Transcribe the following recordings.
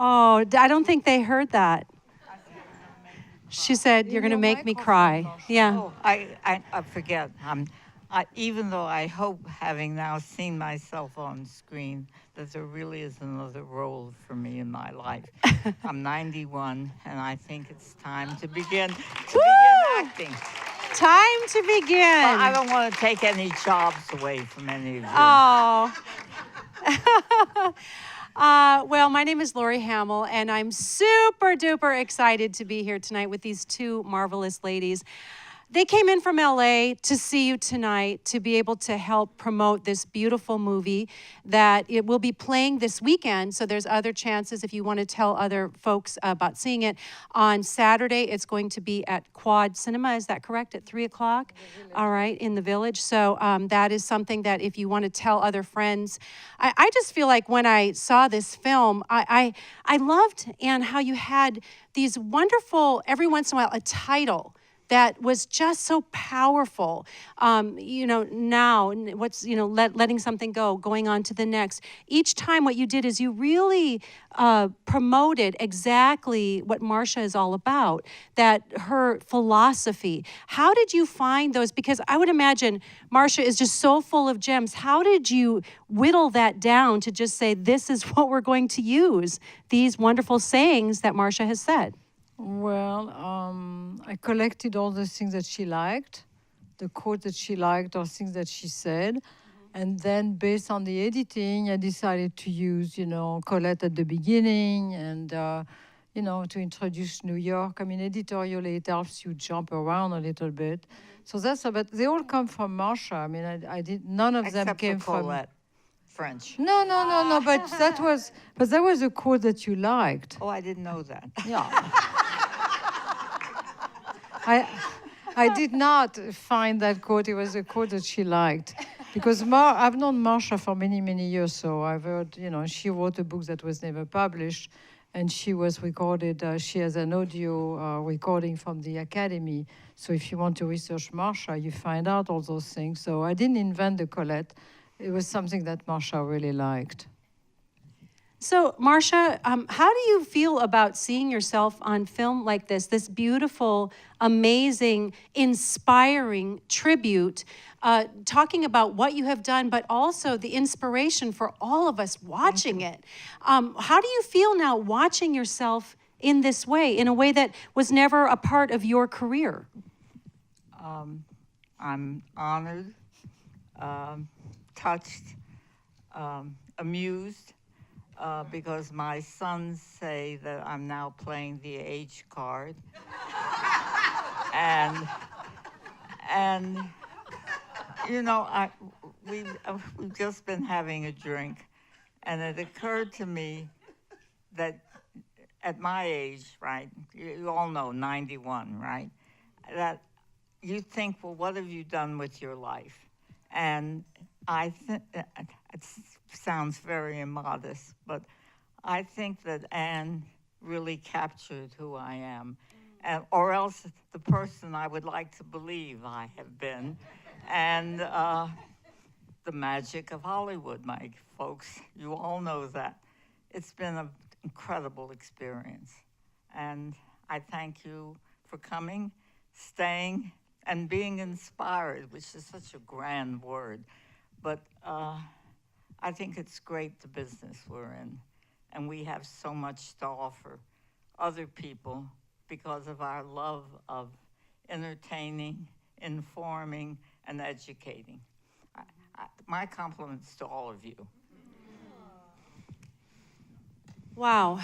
Oh, I don't think they heard that. She said, "You're going to make me cry." Yeah. Oh, I forget. Even though I hope, having now seen myself on screen, that there really is another role for me in my life. I'm 91, and I think it's time to begin acting. Time to begin. Well, I don't want to take any jobs away from any of you. Oh. Well, my name is Lori Hammel, and I'm super duper excited to be here tonight with these two marvelous ladies. They came in from LA to see you tonight to be able to help promote this beautiful movie that it will be playing this weekend. So there's other chances if you want to tell other folks about seeing it. On Saturday, it's going to be at Quad Cinema. Is that correct? At 3 o'clock? All right, in the Village. So that is something that if you want to tell other friends. I just feel like when I saw this film, I loved, Anne, how you had these wonderful, every once in a while, a title that was just so powerful. Now, what's, letting something go, going on to the next. Each time what you did is you really promoted exactly what Marsha is all about, that her philosophy. How did you find those? Because I would imagine Marsha is just so full of gems. How did you whittle that down to just say, this is what we're going to use, these wonderful sayings that Marsha has said? Well, I collected all the things that she liked, the quotes that she liked or things that she said. And then based on the editing, I decided to use, Colette at the beginning and, to introduce New York. I mean, editorially, it helps you jump around a little bit. So that's about, they all come from Marsha. I mean, I did, none of them came from Colette. French. No, but that was a quote that you liked. Oh, I didn't know that. Yeah. I did not find that quote. It was a quote that she liked. Because I've known Marsha for many, many years, so I've heard, she wrote a book that was never published, and she was recorded, she has an audio recording from the Academy. So if you want to research Marsha, you find out all those things. So I didn't invent the Colette. It was something that Marsha really liked. So, Marsha, how do you feel about seeing yourself on film like this beautiful, amazing, inspiring tribute, talking about what you have done, but also the inspiration for all of us watching it? How do you feel now watching yourself in this way, in a way that was never a part of your career? I'm honored, touched, amused. Because my sons say that I'm now playing the age card. and we've just been having a drink, and it occurred to me that at my age, right, you all know 91, right, that you think, well, what have you done with your life? And I think it sounds very immodest, but I think that Anne really captured who I am, or else the person I would like to believe I have been, and the magic of Hollywood, my folks. You all know that. It's been an incredible experience, and I thank you for coming, staying, and being inspired, which is such a grand word. But I think it's great, the business we're in, and we have so much to offer other people because of our love of entertaining, informing, and educating. My compliments to all of you. Wow.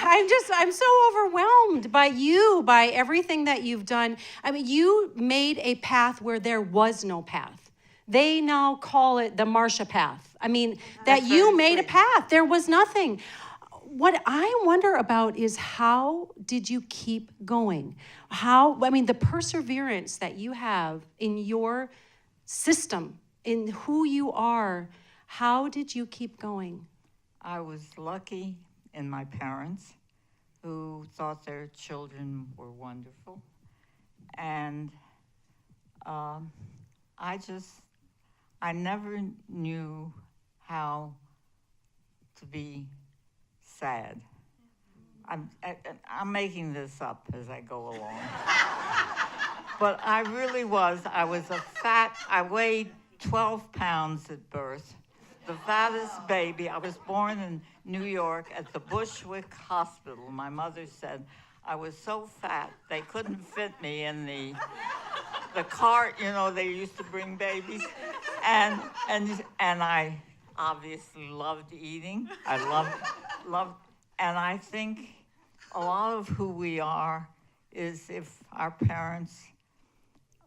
I'm so overwhelmed by you, by everything that you've done. I mean, you made a path where there was no path. They now call it the Marsha path. I mean, that you made a path. There was nothing. What I wonder about is how did you keep going? The perseverance that you have in your system, in who you are, how did you keep going? I was lucky in my parents who thought their children were wonderful. And I never knew how to be sad. I'm making this up as I go along. But I really was. I was I weighed 12 pounds at birth, the fattest baby. I was born in New York at the Bushwick Hospital. My mother said I was so fat they couldn't fit me in the cart, you know, they used to bring babies. And I obviously loved eating. I loved, and I think a lot of who we are is if our parents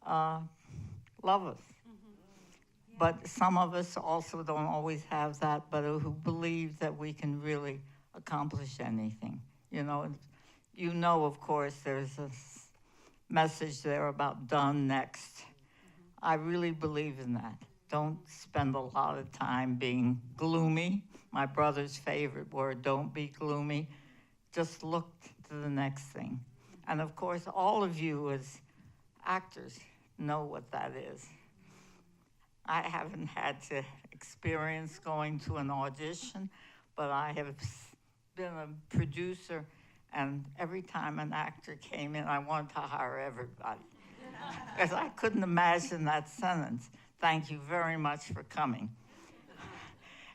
love us. But some of us also don't always have that, but who believe that we can really accomplish anything. You know, of course, there's a message there about done next. I really believe in that. Don't spend a lot of time being gloomy. My brother's favorite word, don't be gloomy. Just look to the next thing. And of course, all of you as actors know what that is. I haven't had to experience going to an audition, but I have been a producer, and every time an actor came in, I wanted to hire everybody. Because I couldn't imagine that sentence. Thank you very much for coming.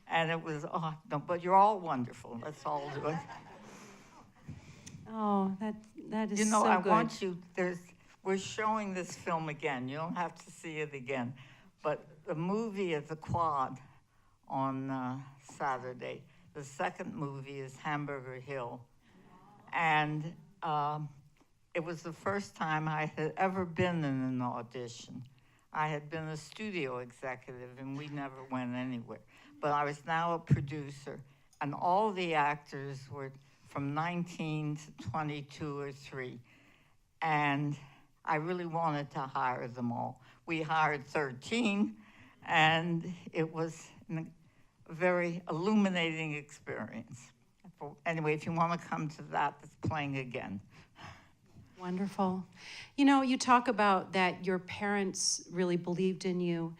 And it was, oh, no, but you're all wonderful. Let's all do it. Oh, that is You know, so I good. want you, we're showing this film again. You don't have to see it again. But the movie is The Quad on Saturday. The second movie is Hamburger Hill. And it was the first time I had ever been in an audition. I had been a studio executive, and we never went anywhere. But I was now a producer, and all the actors were from 19 to 22 or 3. And I really wanted to hire them all. We hired 13, and it was a very illuminating experience. Anyway, if you want to come to that, it's playing again. Wonderful. You know, you talk about that your parents really believed in you,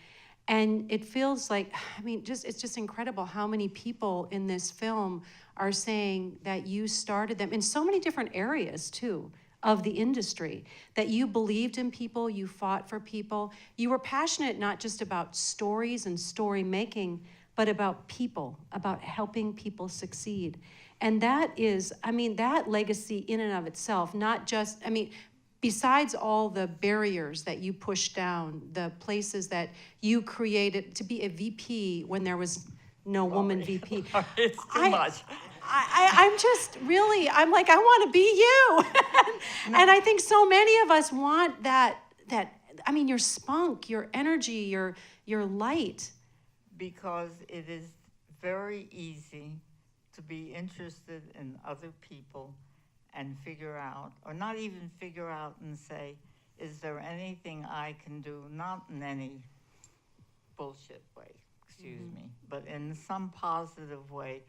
and it feels like, I mean, it's just incredible how many people in this film are saying that you started them in so many different areas, too, of the industry, that you believed in people, you fought for people, you were passionate not just about stories and story making, but about people, about helping people succeed. And that is, I mean, that legacy in and of itself, not just, I mean, besides all the barriers that you pushed down, the places that you created to be a VP when there was no woman VP. It's too much. I'm just really, I'm like, I want to be you. And I think so many of us want that, I mean, your spunk, your energy, your light. Because it is very easy to be interested in other people and figure out, or not even figure out and say, is there anything I can do, not in any bullshit way, excuse me, but in some positive way.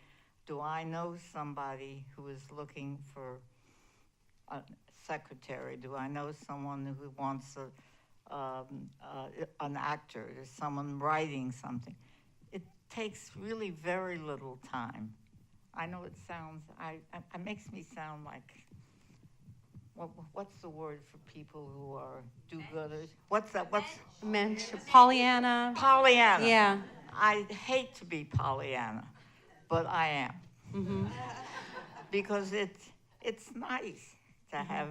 Do I know somebody who is looking for a secretary? Do I know someone who wants an actor? Is someone writing something? It takes really very little time. I know it sounds, it makes me sound like, what's the word for people who are do-gooders? What's that? Pollyanna. Pollyanna. Yeah. I hate to be Pollyanna, but I am. Mm-hmm. Because it's nice to have,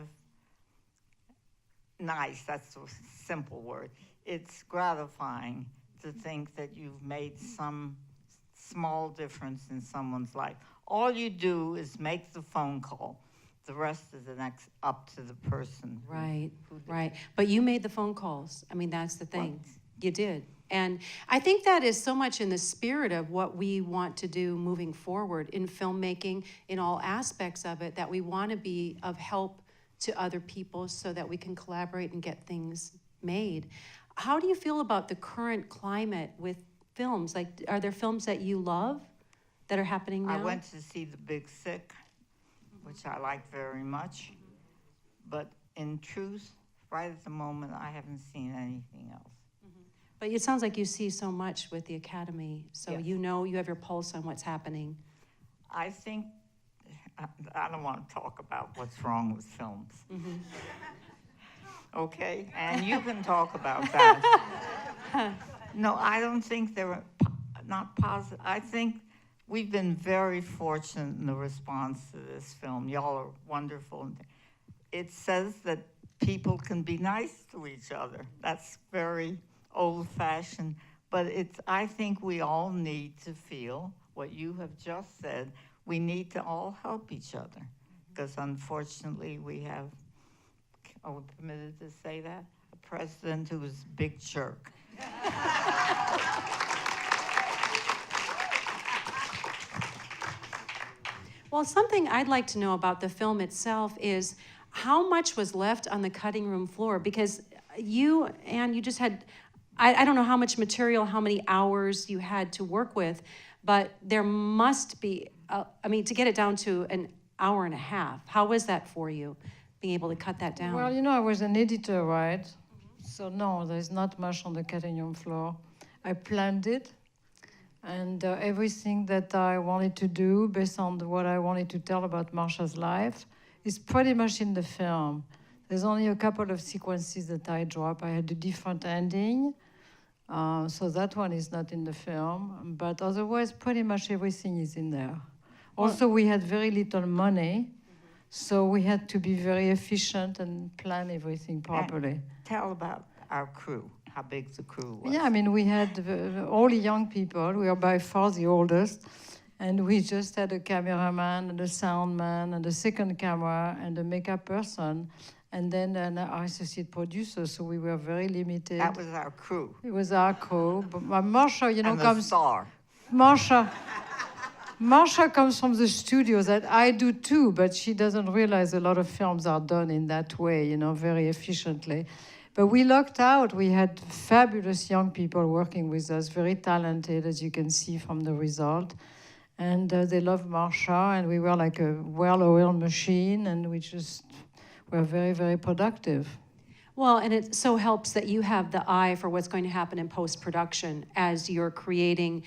nice, that's a simple word. It's gratifying to think that you've made some small difference in someone's life. All you do is make the phone call. The rest is up to the person. Right, right. But you made the phone calls. I mean, that's the thing. What? You did. And I think that is so much in the spirit of what we want to do moving forward in filmmaking, in all aspects of it, that we want to be of help to other people so that we can collaborate and get things made. How do you feel about the current climate with films? Like, are there films that you love that are happening now? I went to see The Big Sick, which I like very much. But in truth, right at the moment, I haven't seen anything else. But it sounds like you see so much with the Academy, so Yes. you know, you have your pulse on what's happening. I think I don't want to talk about what's wrong with films. Okay? And you can talk about that. No, I don't think they're not positive. I think we've been very fortunate in the response to this film. Y'all are wonderful. It says that people can be nice to each other. That's very old-fashioned. But I think we all need to feel what you have just said. We need to all help each other. Because unfortunately, we have, are we permitted to say that? A president who is a big jerk. Well, something I'd like to know about the film itself is how much was left on the cutting room floor? Because you just had, I don't know how much material, how many hours you had to work with, but there must be, I mean, to get it down to an hour and a half, how was that for you, being able to cut that down? Well, you know, I was an editor, right? So no, there's not much on the cutting room floor. I planned it, and everything that I wanted to do based on what I wanted to tell about Marsha's life is pretty much in the film. There's only a couple of sequences that I drop. I had a different ending, so that one is not in the film, but otherwise pretty much everything is in there. Also, we had very little money, so we had to be very efficient and plan everything properly. And tell about our crew, how big the crew was. Yeah, I mean, we had all young people. We are by far the oldest. And we just had a cameraman and a sound man and a second camera and a makeup person and then an associate producer. So we were very limited. That was our crew. It was our crew. But Marsha, you know, And the comes... star. Marsha comes from the studio that I do too, but she doesn't realize a lot of films are done in that way, you know, very efficiently. But we lucked out. We had fabulous young people working with us, very talented, as you can see from the result. And they loved Marsha, and we were like a well-oiled machine, and we just were very, very productive. Well, and it so helps that you have the eye for what's going to happen in post-production as you're creating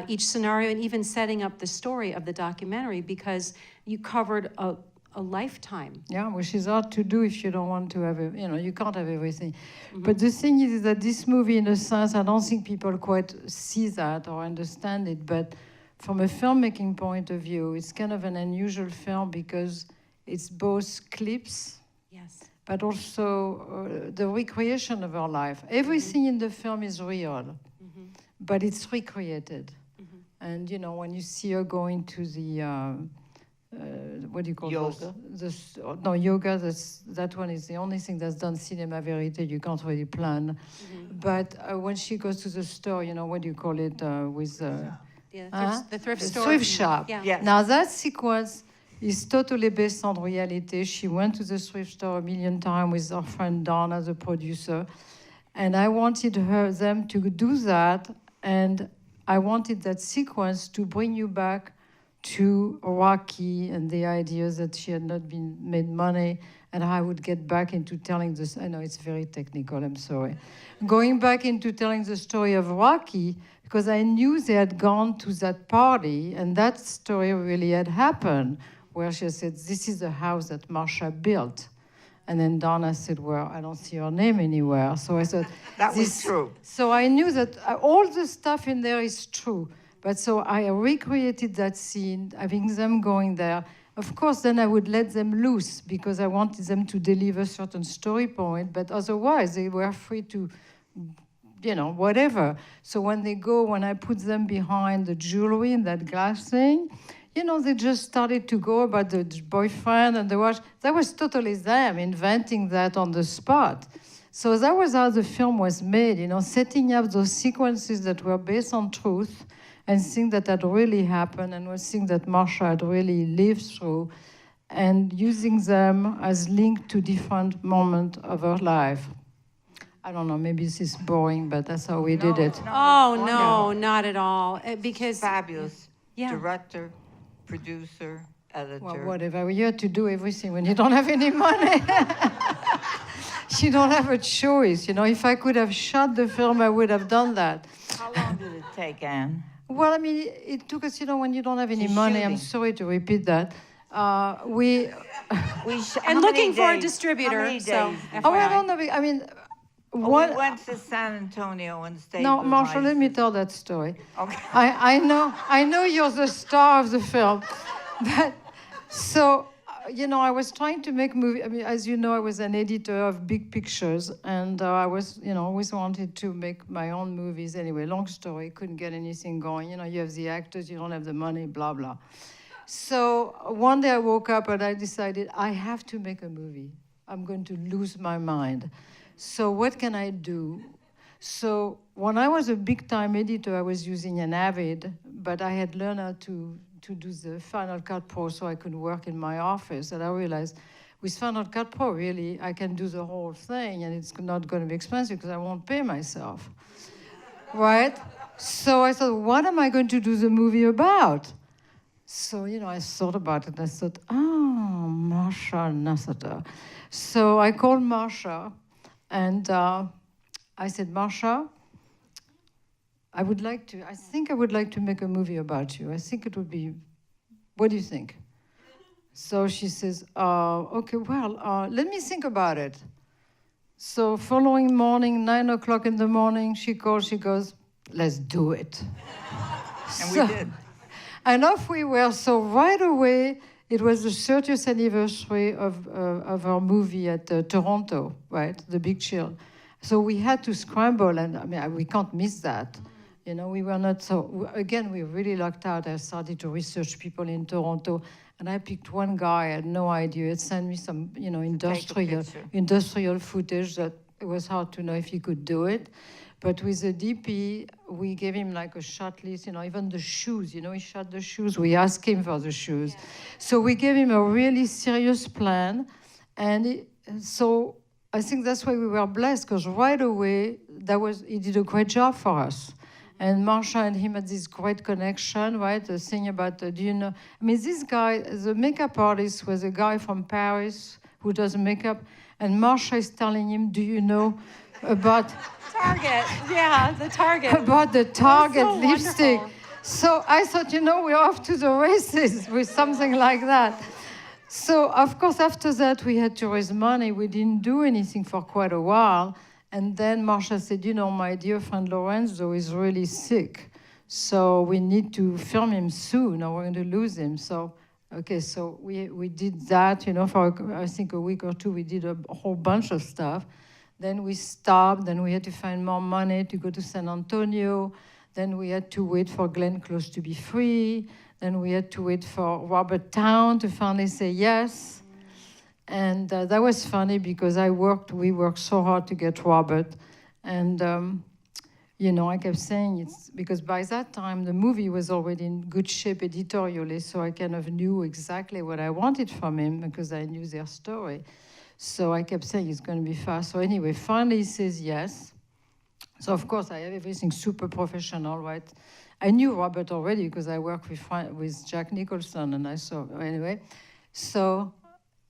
each scenario and even setting up the story of the documentary, because you covered a lifetime. Yeah, which is hard to do if you don't want to have, you can't have everything. But the thing is that this movie, in a sense, I don't think people quite see that or understand it, but from a filmmaking point of view, it's kind of an unusual film because it's both clips, Yes. but also the recreation of our life. Everything in the film is real, but it's recreated. And, when you see her going to the, what do you call yoga? No, yoga, that one is the only thing that's done cinema verite. You can't really plan. But when she goes to the store, what do you call it, with... the thrift store. Thrift shop. Yeah. Yes. Now that sequence is totally based on reality. She went to the thrift store a million times with her friend Donna, the producer, and I wanted them to do that, and I wanted that sequence to bring you back to Rocky and the idea that she had not been made money, and I would get back into telling this. I know it's very technical, I'm sorry. Going back into telling the story of Rocky, because I knew they had gone to that party, and that story really had happened, where she said, this is the house that Marsha built. And then Donna said, well, I don't see her name anywhere. So I thought, That was true. So I knew that all the stuff in there is true. But so I recreated that scene, having them going there. Of course, then I would let them loose because I wanted them to deliver certain story point, but otherwise they were free to, whatever. So when I put them behind the jewelry and that glass thing, they just started to go about the boyfriend and the watch. That was totally them, inventing that on the spot. So that was how the film was made, setting up those sequences that were based on truth and things that had really happened and was things that Marsha had really lived through, and using them as linked to different moments of her life. I don't know, maybe this is boring, but that's how we did it. No, not at all. Because Fabulous. Yeah. Director, producer, editor. Well, whatever. You have to do everything when you don't have any money. You don't have a choice. If I could have shot the film, I would have done that. How long did it take, Anne? Well, I mean, it took us, when you don't have any money, I'm sorry to repeat that, We. And looking for a distributor. How many So, days? Oh, I FYI. don't know. I mean, We one. went to San Antonio and stayed No, with Marsha, my let me sister. tell that story. Okay. I know you're the star of the film, but so you know, I was trying to make movie. I mean, as you know, I was an editor of big pictures, and I was, you know, always wanted to make my own movies. Anyway, long story, couldn't get anything going. You know, you have the actors, you don't have the money, blah blah. So one day I woke up and I decided I have to make a movie. I'm going to lose my mind. So what can I do? So when I was a big-time editor, I was using an Avid, but I had learned how to do the Final Cut Pro so I could work in my office. And I realized with Final Cut Pro, really, I can do the whole thing, and it's not going to be expensive because I won't pay myself, right? So I thought, what am I going to do the movie about? So, you know, I thought about it. I thought, Marcia Nasatir. So I called Marsha, and I said, Marsha, I think I would like to make a movie about you. I think it would be, what do you think? So she says, okay, well, let me think about it. So following morning, 9 o'clock in the morning, she calls, she goes, let's do it. And we did. And off we were. So right away, it was the 30th anniversary of our movie at Toronto, right? The Big Chill. So we had to scramble, and I mean, we can't miss that. You know, we were not so, again, we really lucked out. I started to research people in Toronto, and I picked one guy, I had no idea. It sent me some, you know, industrial footage that it was hard to know if he could do it. But with the DP, we gave him like a shot list, you know, even the shoes, you know, he shot the shoes. We asked him for the shoes. Yeah. So we gave him a really serious plan. And so I think that's why we were blessed, because right away, he did a great job for us. And Marsha and him had this great connection, right? The thing about, do you know, I mean, this guy, the makeup artist was a guy from Paris who does makeup. And Marsha is telling him, do you know about... Target, yeah, the Target. About the Target so lipstick. Wonderful. So I thought, you know, we're off to the races with something like that. So, of course, after that, we had to raise money. We didn't do anything for quite a while. And then Marsha said, you know, my dear friend Lorenzo is really sick. So we need to film him soon or we're going to lose him. So, okay, so we did that, you know, for I think a week or two. We did a whole bunch of stuff. Then we stopped. Then we had to find more money to go to San Antonio. Then we had to wait for Glenn Close to be free. Then we had to wait for Robert Town to finally say yes. And that was funny because we worked so hard to get Robert. And, you know, I kept saying it's because by that time the movie was already in good shape editorially, so I kind of knew exactly what I wanted from him because I knew their story. So I kept saying it's going to be fast. So anyway, finally he says yes. So of course I have everything super professional, right? I knew Robert already because I worked with Jack Nicholson, and I saw, anyway. So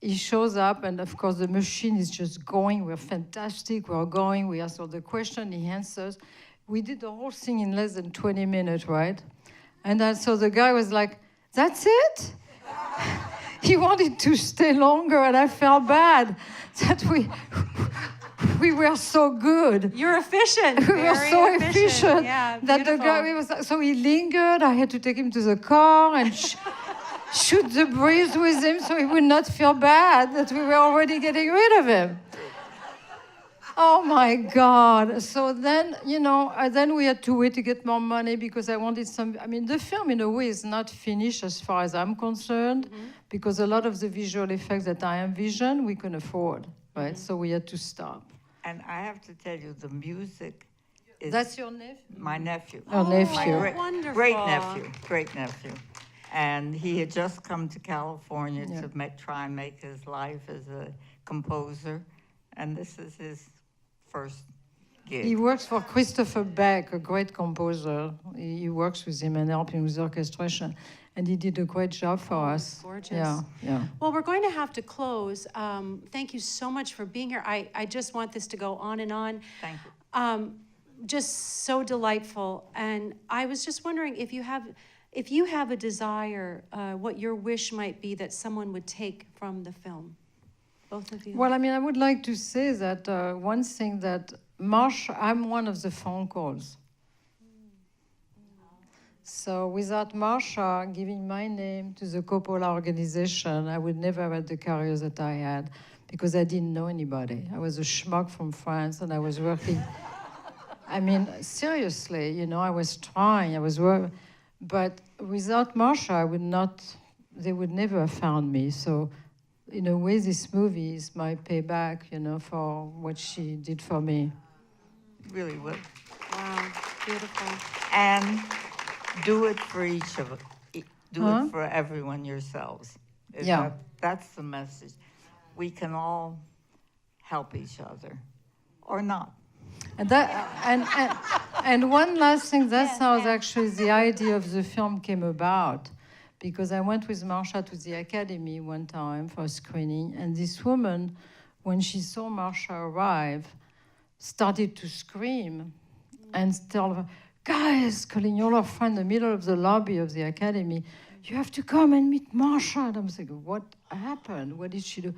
he shows up, and of course the machine is just going. We're fantastic, we're going. We ask all the questions, he answers. We did the whole thing in less than 20 minutes, right? And so the guy was like, that's it? He wanted to stay longer, and I felt bad that we were so good. You're efficient. We were so efficient yeah, that the guy was. So he lingered. I had to take him to the car and shoot the breeze with him, so he would not feel bad that we were already getting rid of him. Oh my God! So then, you know, then we had to wait to get more money because I wanted some. I mean, the film in a way is not finished as far as I'm concerned, because a lot of the visual effects that I envisioned we couldn't afford, right? So we had to stop. And I have to tell you, the music is... That's your nephew? My nephew. Oh, nephew. Wonderful. Great nephew. And he had just come to California to try and make his life as a composer. And this is his first gig. He works for Christopher Beck, a great composer. He works with him and helps him with orchestration. And he did a great job for us. Gorgeous. Yeah. Well, we're going to have to close. Thank you so much for being here. I just want this to go on and on. Thank you. Just so delightful. And I was just wondering if you have if you have a desire, what your wish might be that someone would take from the film. Both of you. Well, I mean, I would like to say that one thing that Marsha, I'm one of the phone calls. So without Marsha giving my name to the Coppola organization, I would never have had the career that I had, because I didn't know anybody. I was a schmuck from France, and I was working. I mean, seriously, you know, I was trying, I was working. But without Marsha, I would not, they would never have found me. So in a way, this movie is my payback, you know, for what she did for me. Really would. Wow, beautiful. And do it for each of us. Do Huh? it for everyone yourselves. Yeah. That's the message. We can all help each other, or not. And and one last thing, that's how actually the idea of the film came about. Because I went with Marsha to the Academy one time for a screening, and this woman, when she saw Marsha arrive, started to scream and tell her, guys, calling all her friends in the middle of the lobby of the Academy, you have to come and meet Marsha. And I'm thinking, what happened? What did she do?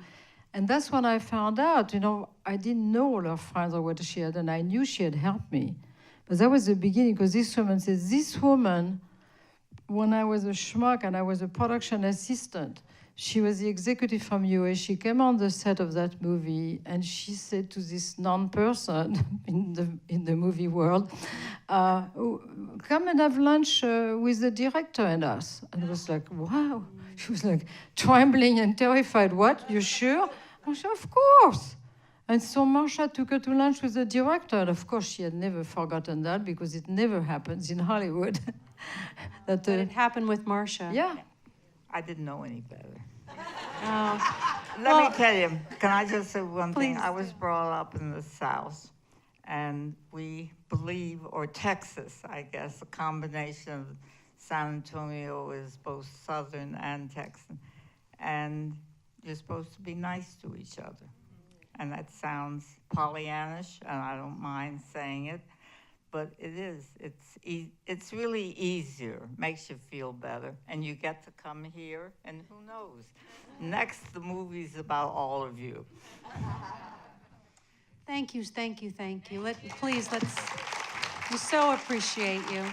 And that's when I found out, you know, I didn't know all her friends or what she had, and I knew she had helped me. But that was the beginning, because this woman says, this woman, when I was a schmuck and I was a production assistant, she was the executive from US. She came on the set of that movie, and she said to this non-person in the movie world, come and have lunch with the director and us. And I was like, wow. She was like trembling and terrified. What? You sure? I said, of course. And so Marsha took her to lunch with the director. And of course, she had never forgotten that, because it never happens in Hollywood. But it happened with Marsha. Yeah. I didn't know any better. Oh. Let me tell you, can I just say one thing? Please. I was brought up in the South, and we believe, or Texas, I guess, a combination of San Antonio is both Southern and Texan, and you're supposed to be nice to each other. And that sounds Pollyannish, and I don't mind saying it, but it is. It's really easier, makes you feel better, and you get to come here, and who knows? Next, the movie's about all of you. Thank you, thank you, thank you. Please, we so appreciate you.